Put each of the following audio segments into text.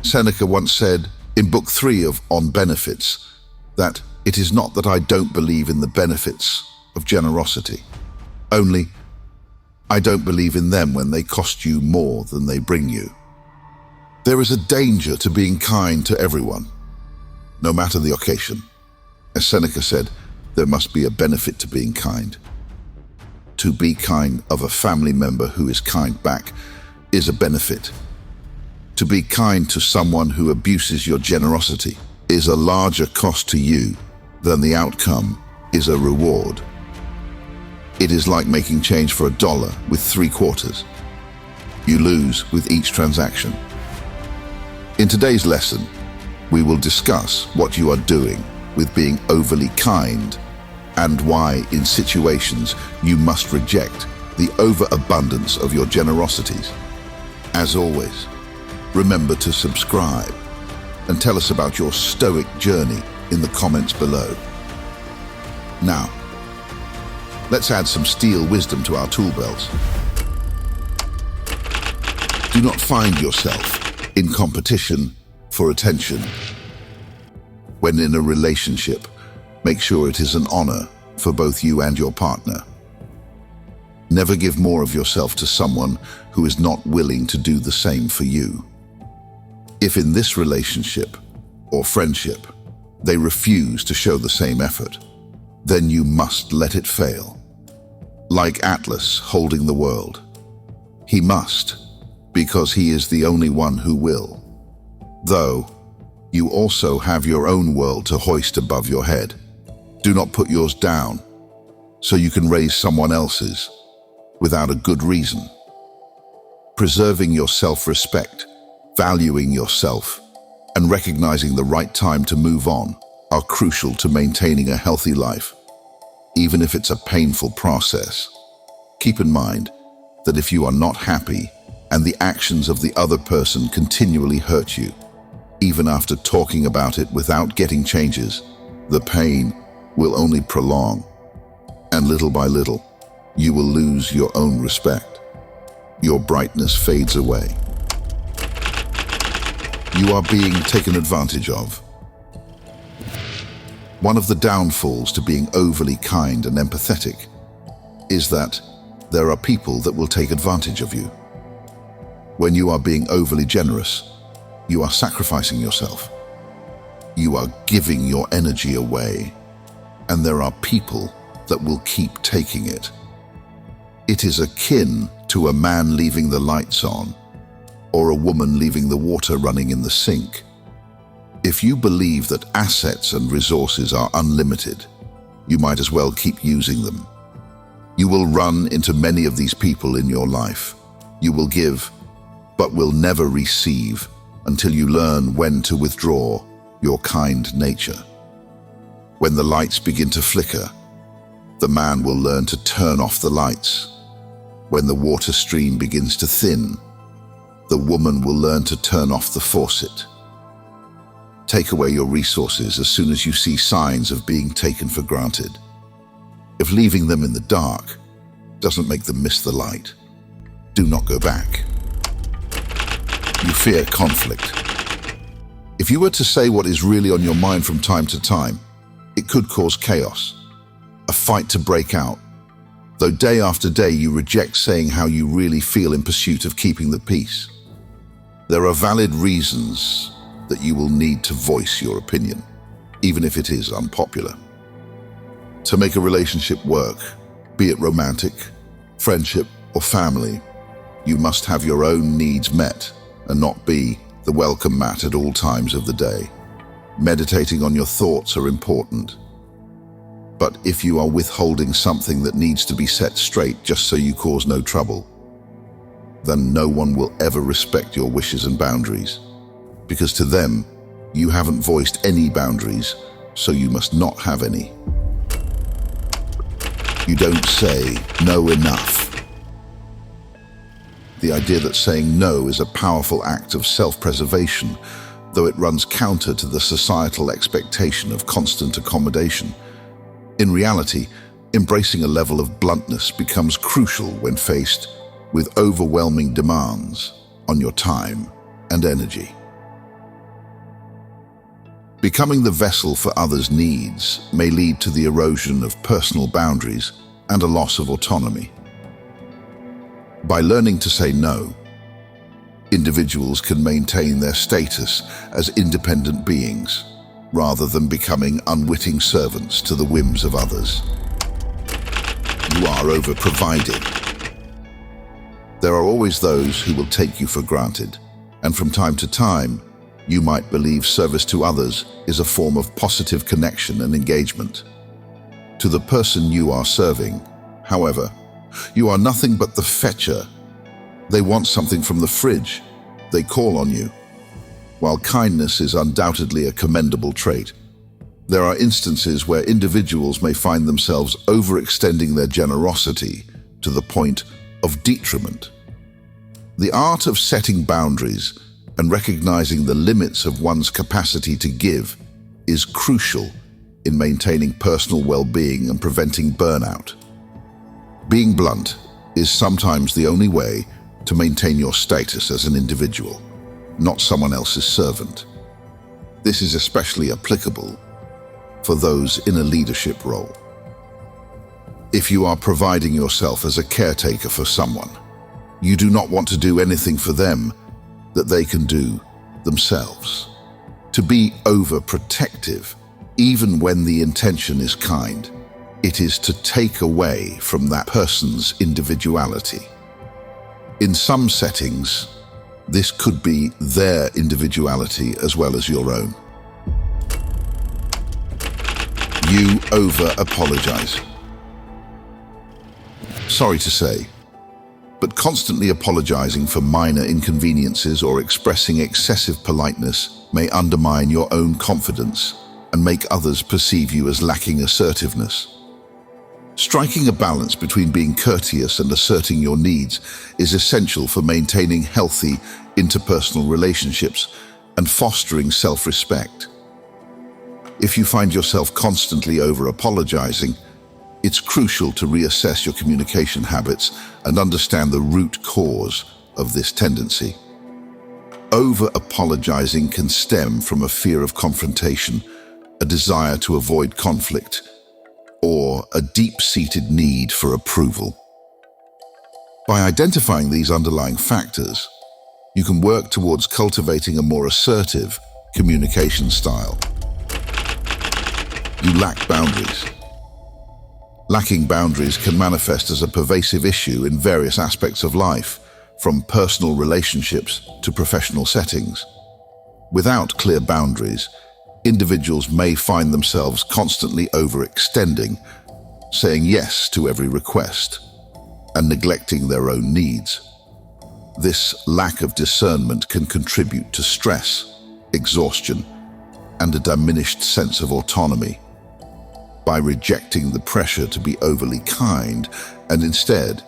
Seneca once said in Book 3 of On Benefits that it is not that I don't believe in the benefits of generosity, only I don't believe in them when they cost you more than they bring you. There is a danger to being kind to everyone, no matter the occasion. As Seneca said, there must be a benefit to being kind. To be kind of a family member who is kind back is a benefit. To be kind to someone who abuses your generosity is a larger cost to you than the outcome is a reward. It is like making change for $1 with 3 quarters. You lose with each transaction. In today's lesson, we will discuss what you are doing with being overly kind and why, in situations, you must reject the overabundance of your generosities. As always, remember to subscribe and tell us about your stoic journey in the comments below. Now, let's add some steel wisdom to our tool belts. Do not find yourself in competition for attention. When in a relationship, make sure it is an honor for both you and your partner. Never give more of yourself to someone who is not willing to do the same for you. If in this relationship or friendship, they refuse to show the same effort, then you must let it fail. Like Atlas holding the world, he must, because he is the only one who will. Though, you also have your own world to hoist above your head. Do not put yours down, so you can raise someone else's without a good reason. Preserving your self-respect, valuing yourself, and recognizing the right time to move on are crucial to maintaining a healthy life, even if it's a painful process. Keep in mind that if you are not happy and the actions of the other person continually hurt you, even after talking about it without getting changes, the pain will only prolong, and little by little, you will lose your own respect. Your brightness fades away. You are being taken advantage of. One of the downfalls to being overly kind and empathetic is that there are people that will take advantage of you. When you are being overly generous, you are sacrificing yourself. You are giving your energy away, and there are people that will keep taking it. It is akin to a man leaving the lights on, or a woman leaving the water running in the sink. If you believe that assets and resources are unlimited, you might as well keep using them. You will run into many of these people in your life. You will give, but will never receive until you learn when to withdraw your kind nature. When the lights begin to flicker, the man will learn to turn off the lights. When the water stream begins to thin, the woman will learn to turn off the faucet. Take away your resources as soon as you see signs of being taken for granted. If leaving them in the dark doesn't make them miss the light, do not go back. You fear conflict. If you were to say what is really on your mind from time to time, it could cause chaos, a fight to break out. Though day after day you reject saying how you really feel in pursuit of keeping the peace. There are valid reasons that you will need to voice your opinion, even if it is unpopular. To make a relationship work, be it romantic, friendship, or family, you must have your own needs met and not be the welcome mat at all times of the day. Meditating on your thoughts are important. But if you are withholding something that needs to be set straight just so you cause no trouble, then no one will ever respect your wishes and boundaries. Because to them, you haven't voiced any boundaries, so you must not have any. You don't say no enough. The idea that saying no is a powerful act of self-preservation, though it runs counter to the societal expectation of constant accommodation. In reality, embracing a level of bluntness becomes crucial when faced with overwhelming demands on your time and energy. Becoming the vessel for others' needs may lead to the erosion of personal boundaries and a loss of autonomy. By learning to say no, individuals can maintain their status as independent beings, rather than becoming unwitting servants to the whims of others. You are over-provided. There are always those who will take you for granted, and from time to time, you might believe service to others is a form of positive connection and engagement. To the person you are serving, however, you are nothing but the fetcher. They want something from the fridge. They call on you. While kindness is undoubtedly a commendable trait, there are instances where individuals may find themselves overextending their generosity to the point of detriment. The art of setting boundaries and recognizing the limits of one's capacity to give is crucial in maintaining personal well-being and preventing burnout. Being blunt is sometimes the only way to maintain your status as an individual, not someone else's servant. This is especially applicable for those in a leadership role. If you are providing yourself as a caretaker for someone, you do not want to do anything for them that they can do themselves. To be overprotective, even when the intention is kind, it is to take away from that person's individuality. In some settings, this could be their individuality as well as your own. You over-apologize. Sorry to say, but constantly apologizing for minor inconveniences or expressing excessive politeness may undermine your own confidence and make others perceive you as lacking assertiveness. Striking a balance between being courteous and asserting your needs is essential for maintaining healthy interpersonal relationships and fostering self-respect. If you find yourself constantly over-apologizing, it's crucial to reassess your communication habits and understand the root cause of this tendency. Over-apologizing can stem from a fear of confrontation, a desire to avoid conflict, or a deep-seated need for approval. By identifying these underlying factors, you can work towards cultivating a more assertive communication style. You lack boundaries. Lacking boundaries can manifest as a pervasive issue in various aspects of life, from personal relationships to professional settings. Without clear boundaries, individuals may find themselves constantly overextending, saying yes to every request, and neglecting their own needs. This lack of discernment can contribute to stress, exhaustion, and a diminished sense of autonomy. By rejecting the pressure to be overly kind and instead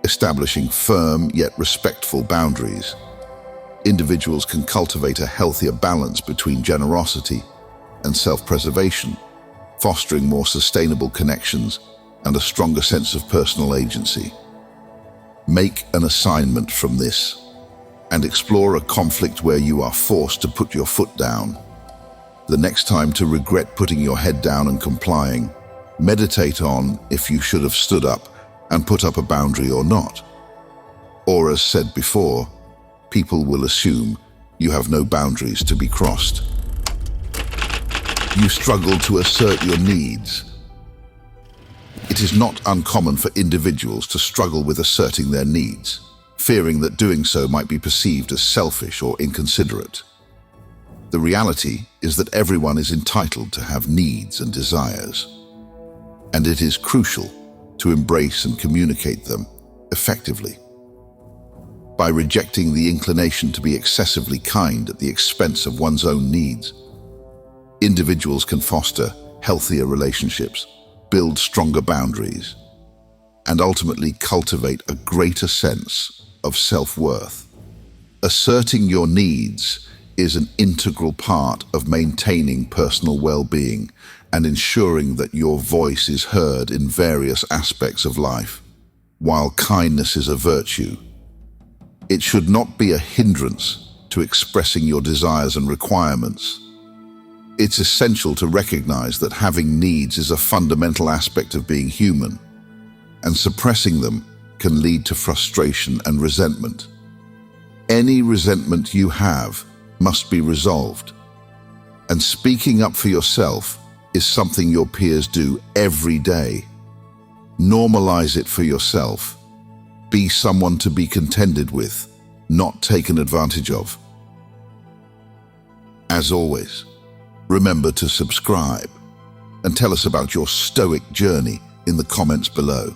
establishing firm yet respectful boundaries, individuals can cultivate a healthier balance between generosity and self-preservation, fostering more sustainable connections and a stronger sense of personal agency. Make an assignment from this and explore a conflict where you are forced to put your foot down. The next time to regret putting your head down and complying, meditate on if you should have stood up and put up a boundary or not. Or as said before, people will assume you have no boundaries to be crossed. You struggle to assert your needs. It is not uncommon for individuals to struggle with asserting their needs, fearing that doing so might be perceived as selfish or inconsiderate. The reality is that everyone is entitled to have needs and desires, and it is crucial to embrace and communicate them effectively. By rejecting the inclination to be excessively kind at the expense of one's own needs, individuals can foster healthier relationships, build stronger boundaries, and ultimately cultivate a greater sense of self-worth. Asserting your needs is an integral part of maintaining personal well-being and ensuring that your voice is heard in various aspects of life. While kindness is a virtue, it should not be a hindrance to expressing your desires and requirements. It's essential to recognize that having needs is a fundamental aspect of being human, and suppressing them can lead to frustration and resentment. Any resentment you have must be resolved, and speaking up for yourself is something your peers do every day. Normalize it for yourself. Be someone to be contended with, not taken advantage of. As always, remember to subscribe and tell us about your stoic journey in the comments below.